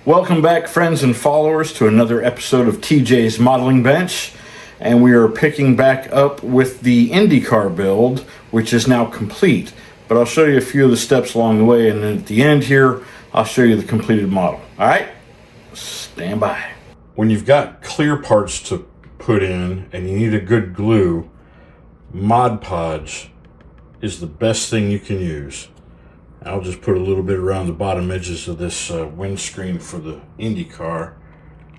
Welcome back, friends and followers, to another episode of TJ's Modeling Bench. And we are picking back up with the Indy Car build, which is now complete. But I'll show you a few of the steps along the way, and then at the end here, I'll show you the completed model. All right? Stand by. When you've got clear parts to put in and you need a good glue, Mod Podge is the best thing you can use. I'll just put a little bit around the bottom edges of this windscreen for the Indy Car,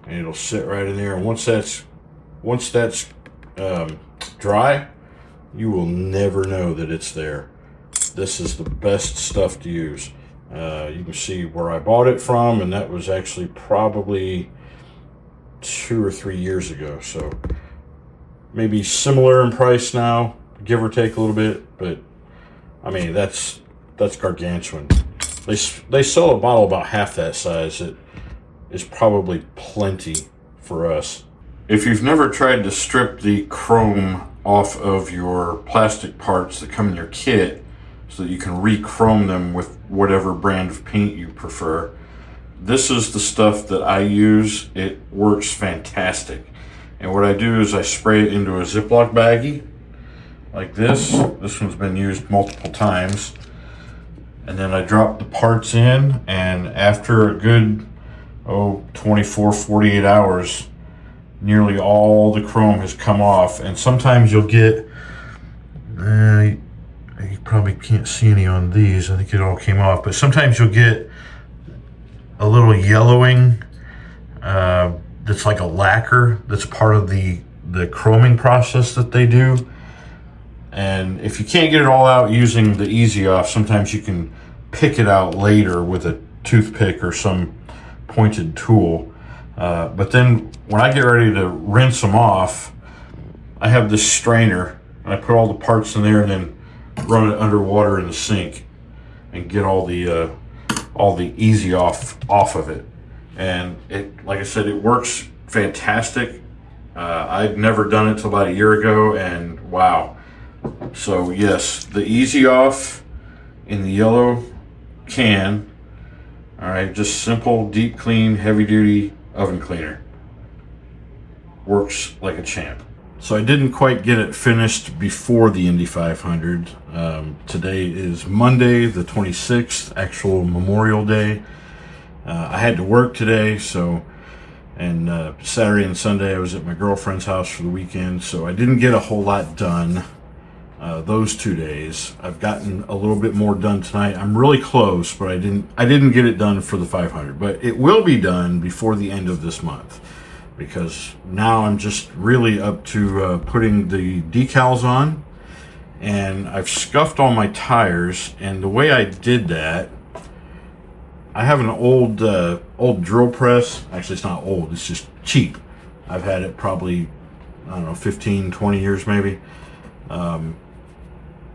and it'll sit right in there. And once that's dry, you will never know that it's there. This is the best stuff to use. You can see where I bought it from, and that was actually probably 2 or 3 years ago. So maybe similar in price now, give or take a little bit, but I mean, that's gargantuan. They sell a bottle about half that size. It is probably plenty for us. If you've never tried to strip the chrome off of your plastic parts that come in your kit so that you can re-chrome them with whatever brand of paint you prefer, this is the stuff that I use. It works fantastic. And what I do is I spray it into a Ziploc baggie like this. This one's been used multiple times. And then I drop the parts in, and after a good 24, 48 hours, nearly all the chrome has come off. And sometimes you'll get, you probably can't see any on these, I think it all came off, but sometimes you'll get a little yellowing that's like a lacquer that's part of the chroming process that they do. And if you can't get it all out using the Easy Off, sometimes you can pick it out later with a toothpick or some pointed tool. But then when I get ready to rinse them off, I have this strainer, and I put all the parts in there and then run it underwater in the sink and get all the Easy Off of it. And it, like I said, it works fantastic. I'd never done it till about a year ago, and wow. So yes, the Easy Off in the yellow can. All right, just simple, deep clean, heavy duty oven cleaner. Works like a champ. So I didn't quite get it finished before the Indy 500. Today is Monday, the 26th, actual Memorial Day. I had to work today, and Saturday and Sunday I was at my girlfriend's house for the weekend, so I didn't get a whole lot done those 2 days. I've gotten a little bit more done tonight. I'm really close, but I didn't get it done for the 500, but it will be done before the end of this month, because now I'm just really up to putting the decals on, and I've scuffed all my tires. And the way I did that, I have an old drill press. Actually, it's not old, it's just cheap. I've had it probably, I don't know, 15, 20 years maybe.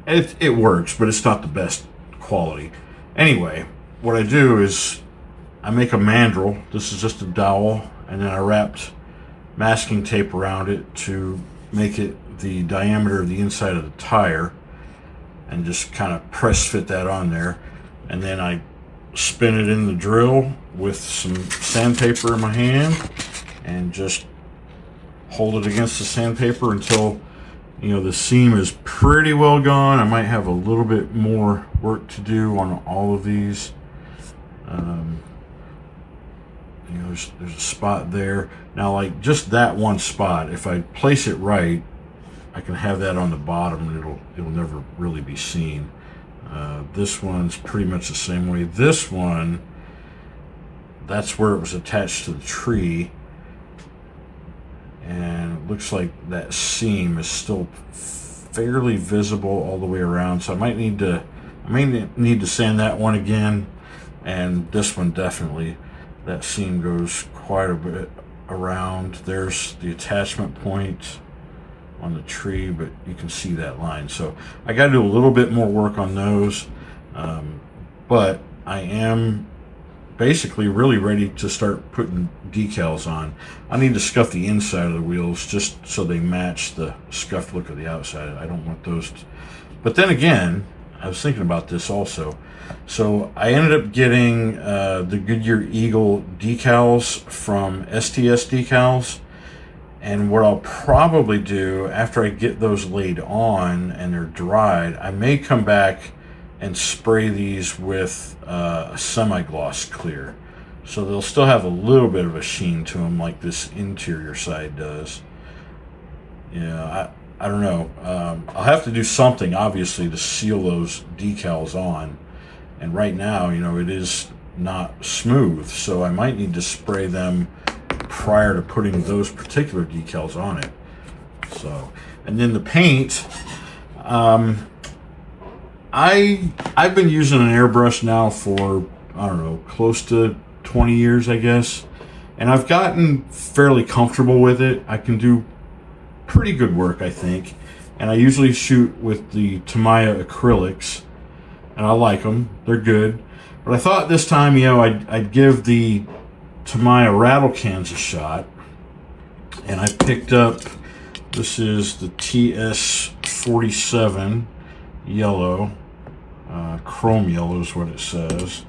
It works, but it's not the best quality. Anyway, what I do is I make a mandrel. This is just a dowel, and then I wrapped masking tape around it to make it the diameter of the inside of the tire, and just kind of press fit that on there. And then I spin it in the drill with some sandpaper in my hand and just hold it against the sandpaper until the seam is pretty well gone. I might have a little bit more work to do on all of these. There's a spot there. Now, like just that one spot, if I place it right, I can have that on the bottom and it'll never really be seen. This one's pretty much the same way. This one, that's where it was attached to the tree. And it looks like that seam is still fairly visible all the way around. So I may need to sand that one again. And this one definitely, that seam goes quite a bit around. There's the attachment point on the tree, but you can see that line. So I got to do a little bit more work on those. But I am basically really ready to start putting decals on. I need to scuff the inside of the wheels just so they match the scuffed look of the outside. I don't want those but then again, I was thinking about this also. So I ended up getting the Goodyear Eagle decals from STS Decals. And what I'll probably do after I get those laid on and they're dried, I may come back and spray these with a semi-gloss clear. So they'll still have a little bit of a sheen to them like this interior side does. Yeah, I don't know. I'll have to do something, obviously, to seal those decals on. And right now, it is not smooth, so I might need to spray them prior to putting those particular decals on it. So, and then the paint, I've been using an airbrush now for, I don't know, close to 20 years, I guess. And I've gotten fairly comfortable with it. I can do pretty good work, I think. And I usually shoot with the Tamiya acrylics, and I like them. They're good. But I thought this time, I'd give the Tamiya rattle cans a shot. And I picked up, this is the TS47 yellow, chrome yellow is what it says.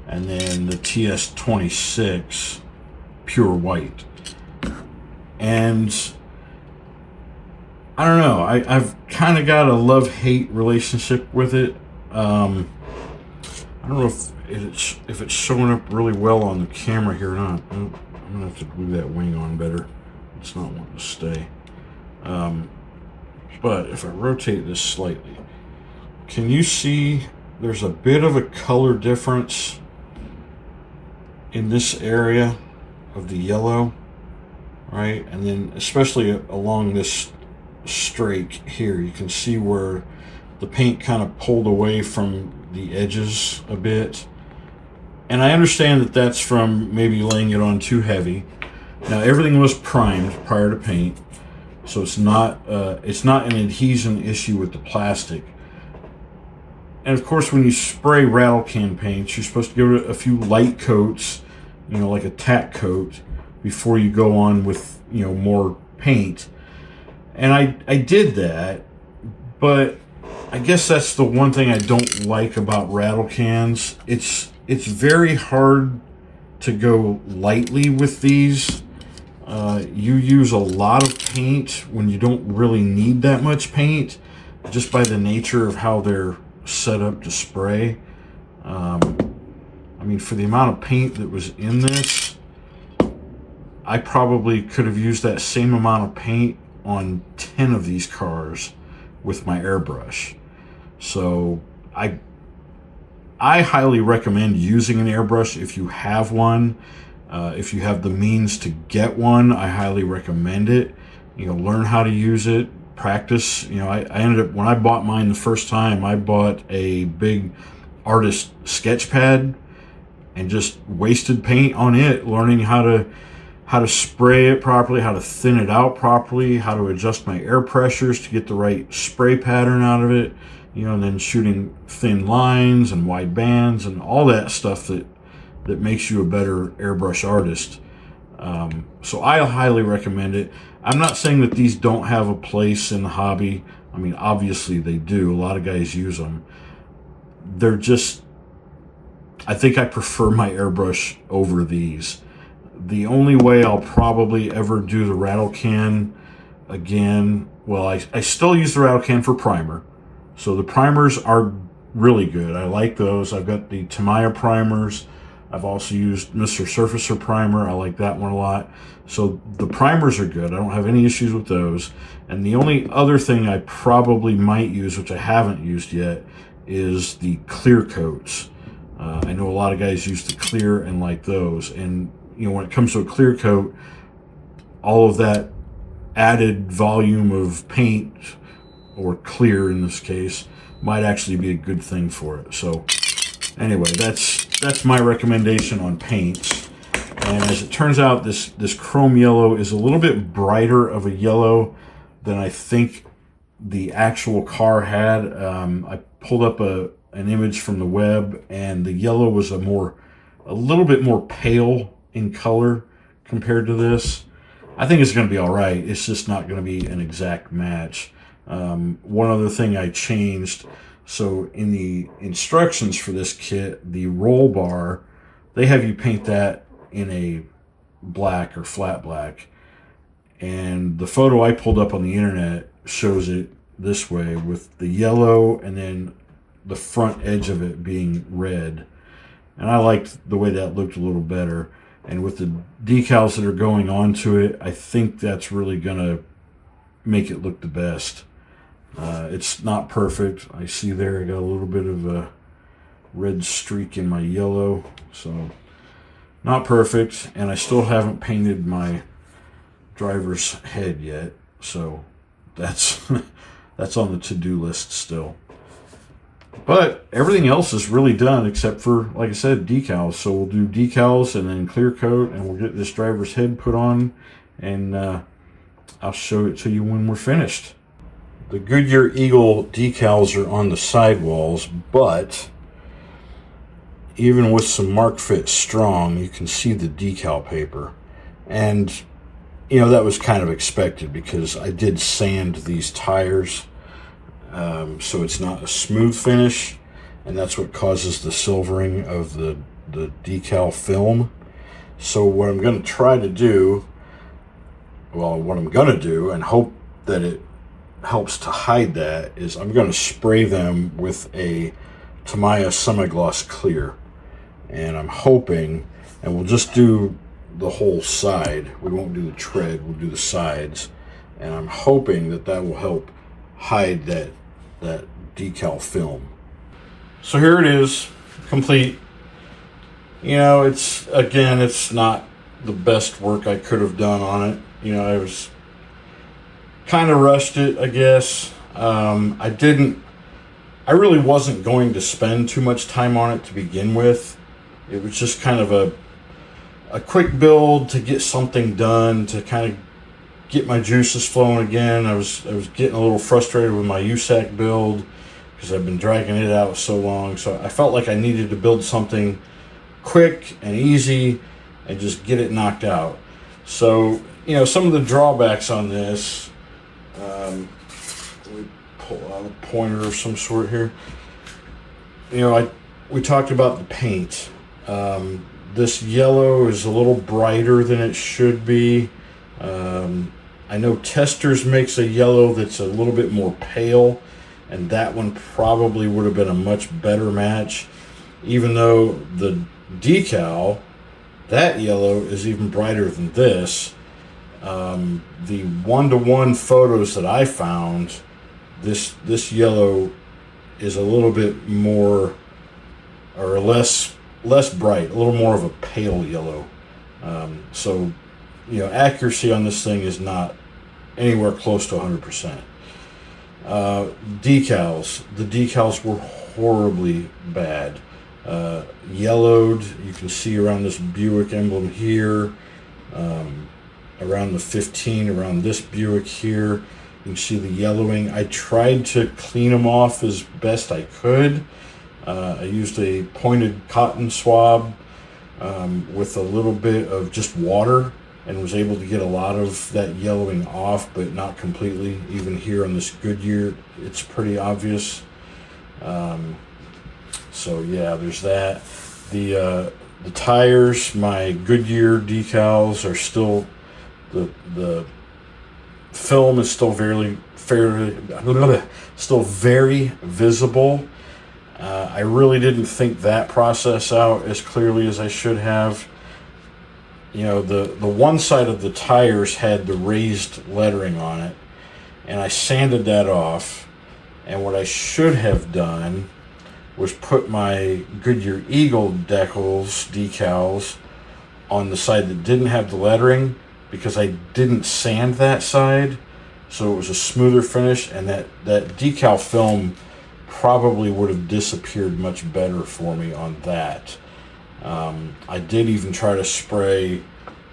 And then the TS26 pure white. And I don't know, I've kind of got a love-hate relationship with it. I don't know if it's showing up really well on the camera here or not. I'm gonna have to glue that wing on better. It's not wanting to stay. But if I rotate this slightly, can you see there's a bit of a color difference in this area of the yellow, right? And then especially along this streak here, you can see where the paint kind of pulled away from the edges a bit. And I understand that that's from maybe laying it on too heavy. Now everything was primed prior to paint, so it's not an adhesion issue with the plastic. And of course, when you spray rattle can paints, you're supposed to give it a few light coats, like a tack coat, before you go on with more paint. And I did that, but I guess that's the one thing I don't like about rattle cans. It's very hard to go lightly with these. You use a lot of paint when you don't really need that much paint, just by the nature of how they're set up to spray. For the amount of paint that was in this, I probably could have used that same amount of paint on 10 of these cars with my airbrush. So I highly recommend using an airbrush if you have one. If you have the means to get one, I highly recommend it. Learn how to use it, practice. I ended up, when I bought mine the first time, I bought a big artist sketch pad and just wasted paint on it, learning how to spray it properly, how to thin it out properly, how to adjust my air pressures to get the right spray pattern out of it, and then shooting thin lines and wide bands and all that stuff that makes you a better airbrush artist. So I highly recommend it. I'm not saying that these don't have a place in the hobby. Obviously they do. A lot of guys use them. They're just, I think I prefer my airbrush over these. The only way I'll probably ever do the rattle can again, well, I still use the rattle can for primer. So the primers are really good. I like those. I've got the Tamiya primers. I've also used Mr. Surfacer primer. I like that one a lot. So the primers are good. I don't have any issues with those. And the only other thing I probably might use, which I haven't used yet, is the clear coats. I know a lot of guys use the clear and like those. And when it comes to a clear coat, all of that added volume of paint, or clear in this case, might actually be a good thing for it. So anyway, that's my recommendation on paints. And as it turns out, this chrome yellow is a little bit brighter of a yellow than I think the actual car had. I pulled up an image from the web, and the yellow was a little bit more pale in color compared to this. I think it's going to be all right. It's just not going to be an exact match. One other thing I changed, So in the instructions for this kit, the roll bar, they have you paint that in a black or flat black. And the photo I pulled up on the internet shows it this way, with the yellow and then the front edge of it being red. And I liked the way that looked a little better. And with the decals that are going onto it, I think that's really going to make it look the best. It's not perfect. I see there I got a little bit of a red streak in my yellow. So not perfect. And I still haven't painted my driver's head yet. So that's that's on the to-do list still. But everything else is really done except for, like I said, decals. So we'll do decals and then clear coat, and we'll get this driver's head put on, and I'll show it to you when we're finished. The Goodyear Eagle decals are on the sidewalls, but even with some Mark Fit Strong, you can see the decal paper. And, you know, that was kind of expected because I did sand these tires. So it's not a smooth finish, and that's what causes the silvering of the decal film. So what I'm going to try to do, and hope that it helps to hide that, is I'm going to spray them with a Tamiya semi-gloss clear. And I'm hoping, and we'll just do the whole side. We won't do the tread, we'll do the sides. And I'm hoping that that will help hide that decal film. So here it is, complete. You know, it's not the best work I could have done on it. You know, I was kind of rushed it, I guess. I really wasn't going to spend too much time on it to begin with. It was just kind of a quick build to get something done, to kind of get my juices flowing again. I was getting a little frustrated with my USAC build because I've been dragging it out so long. So I felt like I needed to build something quick and easy and just get it knocked out. So, you know, some of the drawbacks on this, let me pull out a pointer of some sort here. You know, we talked about the paint. This yellow is a little brighter than it should be. I know Testers makes a yellow that's a little bit more pale, and that one probably would have been a much better match, even though the decal, that yellow is even brighter than this. The one-to-one photos that I found, this yellow is a little bit more, or less bright, a little more of a pale yellow. So, you know, accuracy on this thing is not anywhere close to 100%. Decals. The decals were horribly bad. Yellowed. You can see around this Buick emblem here. Around the 15, around this Buick here. You can see the yellowing. I tried to clean them off as best I could. I used a pointed cotton swab with a little bit of just water, and was able to get a lot of that yellowing off, but not completely. Even here on this Goodyear, it's pretty obvious. So yeah, there's that. The tires, my Goodyear decals are still, the film is still still very visible. I really didn't think that process out as clearly as I should have. You know, the one side of the tires had the raised lettering on it, and I sanded that off. And what I should have done was put my Goodyear Eagle decals on the side that didn't have the lettering, because I didn't sand that side, so it was a smoother finish, and that decal film probably would have disappeared much better for me on that. I did even try to spray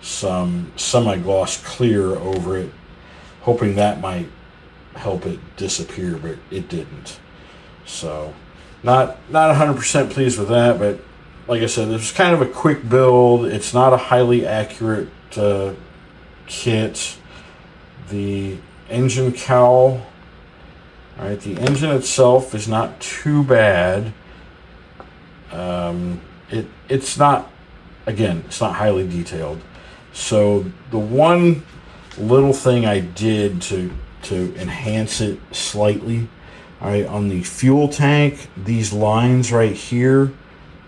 some semi-gloss clear over it, hoping that might help it disappear, but it didn't. So not 100% pleased with that, but like I said, this was kind of a quick build. It's not a highly accurate kit. The engine cowl, All right, the engine itself is not too bad. It's not, again, it's not highly detailed. So the one little thing I did to enhance it slightly, all right, on the fuel tank, these lines right here,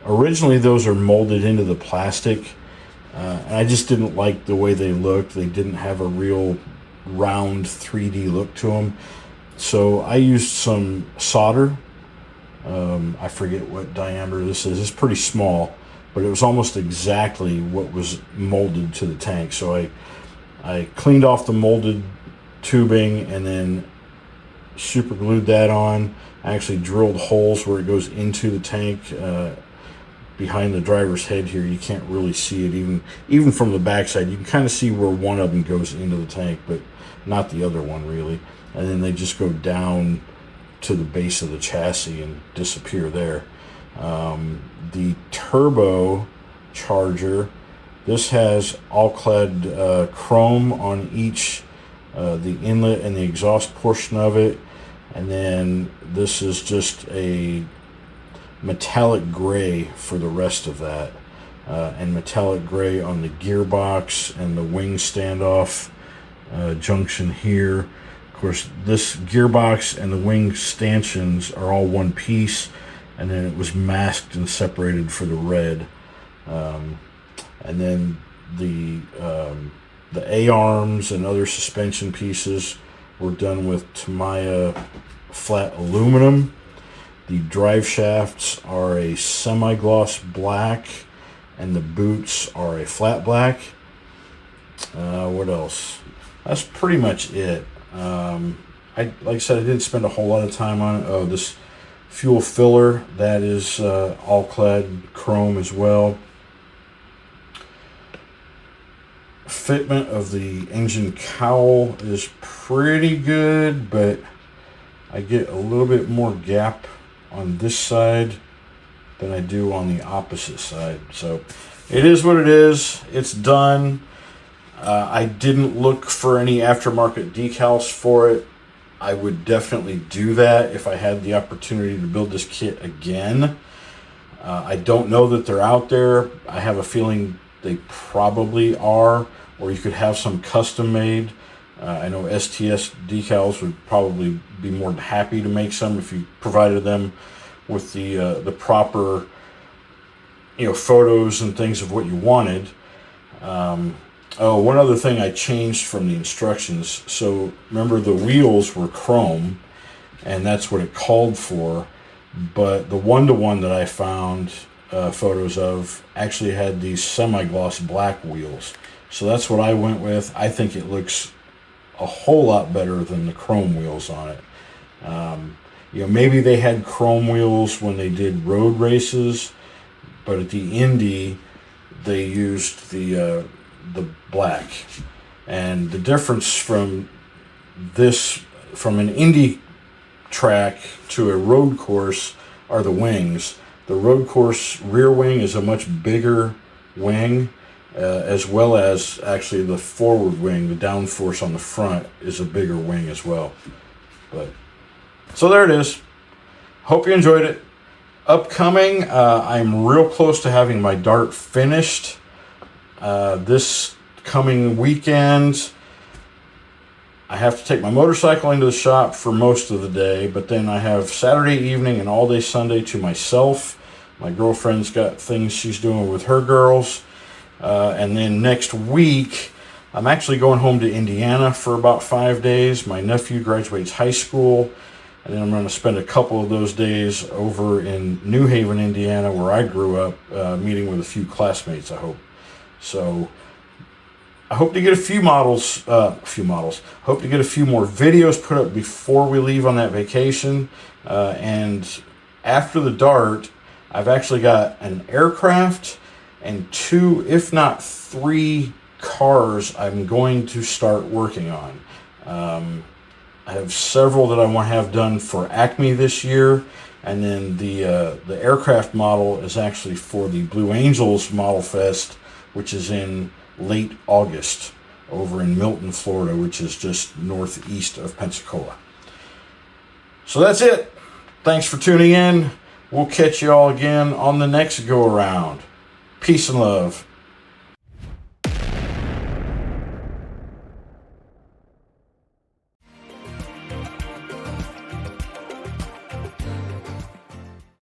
originally those are molded into the plastic, and I just didn't like the way they looked. They didn't have a real round 3D look to them. So I used some solder. I forget what diameter this is. It's pretty small, but it was almost exactly what was molded to the tank. So I cleaned off the molded tubing and then super glued that on. I actually drilled holes where it goes into the tank. Behind the driver's head here, you can't really see it even from the backside. You can kind of see where one of them goes into the tank, but not the other one really. And then they just go down to the base of the chassis and disappear there. The turbo charger, this has all-clad chrome on each the inlet and the exhaust portion of it, and then this is just a metallic gray for the rest of that, and metallic gray on the gearbox and the wing standoff junction here. Of course, this gearbox and the wing stanchions are all one piece, and then it was masked and separated for the red. And then the A-arms and other suspension pieces were done with Tamiya flat aluminum. The drive shafts are a semi-gloss black, and the boots are a flat black. What else? That's pretty much it. Like I said, I didn't spend a whole lot of time on it. Oh, this fuel filler, that is all-clad chrome as well. Fitment of the engine cowl is pretty good, but I get a little bit more gap on this side than I do on the opposite side. So it is what it is. It's done. I didn't look for any aftermarket decals for it. I would definitely do that if I had the opportunity to build this kit again. I don't know that they're out there. I have a feeling they probably are, or you could have some custom made. I know STS decals would probably be more than happy to make some if you provided them with the proper, photos and things of what you wanted. One other thing I changed from the instructions. So remember, the wheels were chrome, and that's what it called for. But the one-to-one that I found photos of actually had these semi-gloss black wheels. So that's what I went with. I think it looks a whole lot better than the chrome wheels on it. Maybe they had chrome wheels when they did road races, but at the Indy they used the black. And the difference from an Indy track to a road course are the wings. The road course rear wing is a much bigger wing, as well as actually the forward wing, the downforce on the front is a bigger wing as well. So there it is. Hope you enjoyed it. Upcoming, I'm real close to having my Dart finished. This coming weekend, I have to take my motorcycle into the shop for most of the day, but then I have Saturday evening and all day Sunday to myself. My girlfriend's got things she's doing with her girls. And then next week, I'm actually going home to Indiana for about 5 days. My nephew graduates high school, and then I'm going to spend a couple of those days over in New Haven, Indiana, where I grew up, meeting with a few classmates, I hope. So I hope to get hope to get a few more videos put up before we leave on that vacation. And after the Dart, I've actually got an aircraft and 2, if not 3 cars I'm going to start working on. I have several that I want to have done for Acme this year, and then the aircraft model is actually for the Blue Angels Model Fest, which is in late August over in Milton, Florida, which is just northeast of Pensacola. So that's it. Thanks for tuning in. We'll catch you all again on the next go around. Peace and love.